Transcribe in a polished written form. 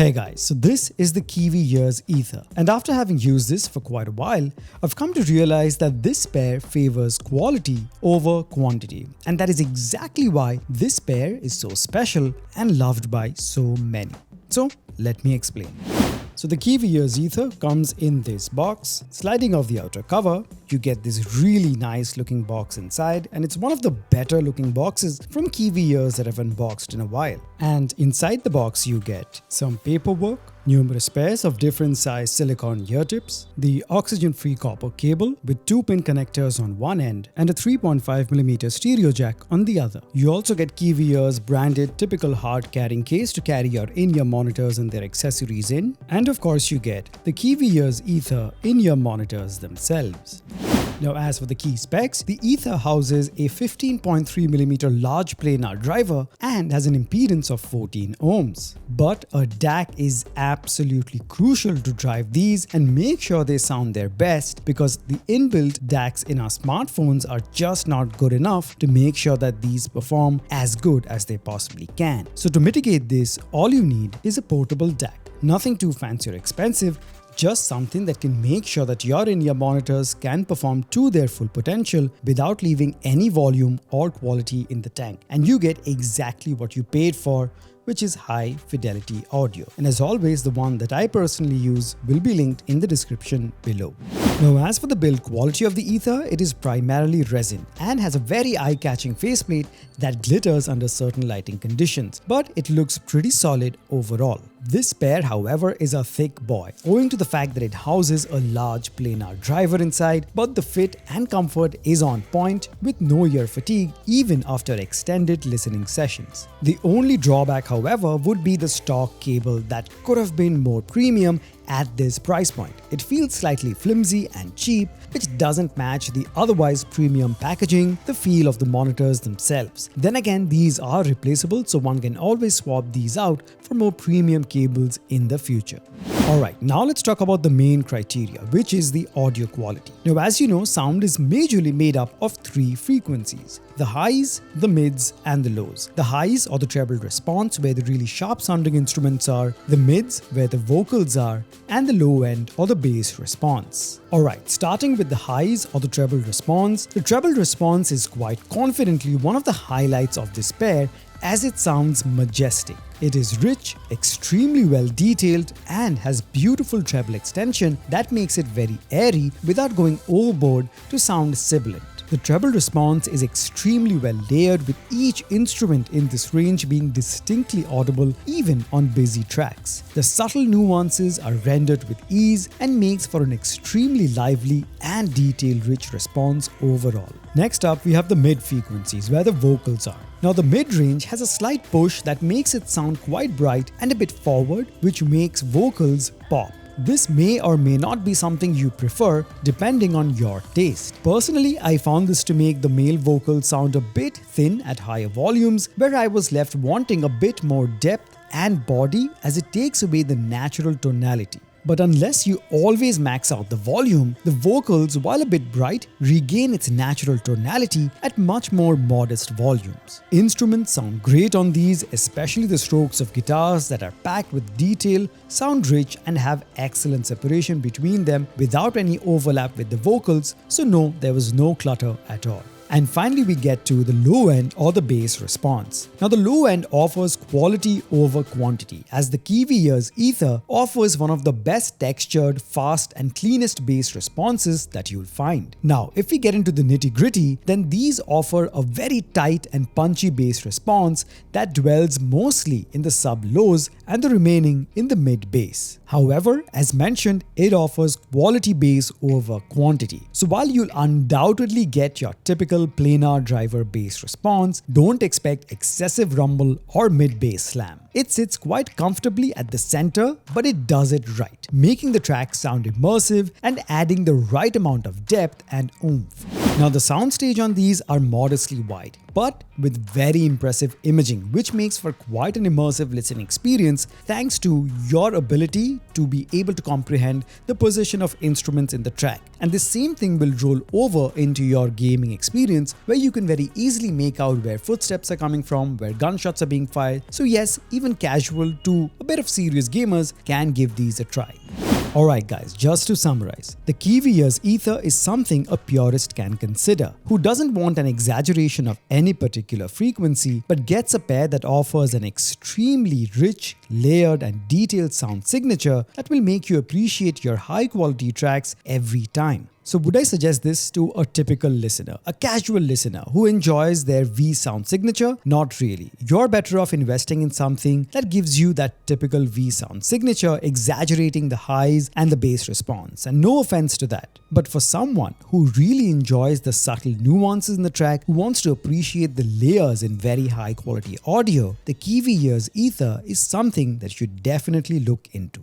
Hey guys, so this is the Kiwi Ears Aether, and after having used this for quite a while, I've come to realize that this pair favors quality over quantity, and that is exactly why this pair is so special and loved by so many. So let me explain. So the Kiwi Ears Aether comes in this box. Sliding off the outer cover, you get this really nice looking box inside, and it's one of the better looking boxes from Kiwi Ears that I've unboxed in a while. And inside the box you get some paperwork, numerous pairs of different size silicone ear tips, the oxygen-free copper cable with 2-pin connectors on one end and a 3.5mm stereo jack on the other. You also get Kiwi Ears branded typical hard carrying case to carry your in-ear monitors and their accessories in, and of course you get the Kiwi Ears Aether in-ear monitors themselves. Now as for the key specs, the Aether houses a 15.3mm large planar driver and has an impedance of 14 ohms. But a DAC is absolutely crucial to drive these and make sure they sound their best, because the inbuilt DACs in our smartphones are just not good enough to make sure that these perform as good as they possibly can. So to mitigate this, all you need is a portable DAC. Nothing too fancy or expensive, just something that can make sure that your in-ear monitors can perform to their full potential without leaving any volume or quality in the tank. And you get exactly what you paid for, which is high fidelity audio. And as always, the one that I personally use will be linked in the description below. Now as for the build quality of the Aether, it is primarily resin and has a very eye-catching faceplate that glitters under certain lighting conditions, but it looks pretty solid overall. This pair, however, is a thick boy, owing to the fact that it houses a large planar driver inside, but the fit and comfort is on point with no ear fatigue even after extended listening sessions. The only drawback, however, would be the stock cable that could have been more premium at this price point. It feels slightly flimsy and cheap, which doesn't match the otherwise premium packaging, the feel of the monitors themselves. Then again, these are replaceable, so one can always swap these out for more premium cables in the future. Alright, now let's talk about the main criteria, which is the audio quality. Now as you know, sound is majorly made up of 3 frequencies: the highs, the mids and the lows. The highs or the treble response, where the really sharp sounding instruments are, the mids where the vocals are, and the low end or the bass response. Alright, starting with the highs or the treble response. The treble response is quite confidently one of the highlights of this pair, as it sounds majestic. It is rich, extremely well detailed, and has beautiful treble extension that makes it very airy without going overboard to sound sibilant. The treble response is extremely well layered, with each instrument in this range being distinctly audible even on busy tracks. The subtle nuances are rendered with ease and makes for an extremely lively and detail-rich response overall. Next up, we have the mid frequencies, where the vocals are. Now the mid-range has a slight push that makes it sound quite bright and a bit forward, which makes vocals pop. This may or may not be something you prefer depending on your taste. Personally, I found this to make the male vocals sound a bit thin at higher volumes, where I was left wanting a bit more depth and body, as it takes away the natural tonality. But unless you always max out the volume, the vocals, while a bit bright, regain its natural tonality at much more modest volumes. Instruments sound great on these, especially the strokes of guitars that are packed with detail, sound rich and have excellent separation between them without any overlap with the vocals, so no, there was no clutter at all. And finally we get to the low end or the bass response. Now the low end offers quality over quantity, as the Kiwi Ears Aether offers one of the best textured, fast and cleanest bass responses that you'll find. Now if we get into the nitty gritty, then these offer a very tight and punchy bass response that dwells mostly in the sub lows and the remaining in the mid bass. However, as mentioned, it offers quality bass over quantity. So while you'll undoubtedly get your typical planar driver bass response, don't expect excessive rumble or mid-bass slam. It sits quite comfortably at the center, but it does it right, making the track sound immersive and adding the right amount of depth and oomph. Now the soundstage on these are modestly wide, but with very impressive imaging, which makes for quite an immersive listening experience thanks to your ability to be able to comprehend the position of instruments in the track. And the same thing will roll over into your gaming experience, where you can very easily make out where footsteps are coming from, where gunshots are being fired. So yes, even casual to a bit of serious gamers can give these a try. Alright guys, just to summarize, the Kiwi Ears Aether is something a purist can consider, who doesn't want an exaggeration of any particular frequency, but gets a pair that offers an extremely rich, layered and detailed sound signature that will make you appreciate your high quality tracks every time. So would I suggest this to a typical listener, a casual listener who enjoys their V sound signature? Not really. You're better off investing in something that gives you that typical V sound signature, exaggerating the highs and the bass response. And no offense to that. But for someone who really enjoys the subtle nuances in the track, who wants to appreciate the layers in very high quality audio, the Kiwi Ears Aether is something that you should definitely look into.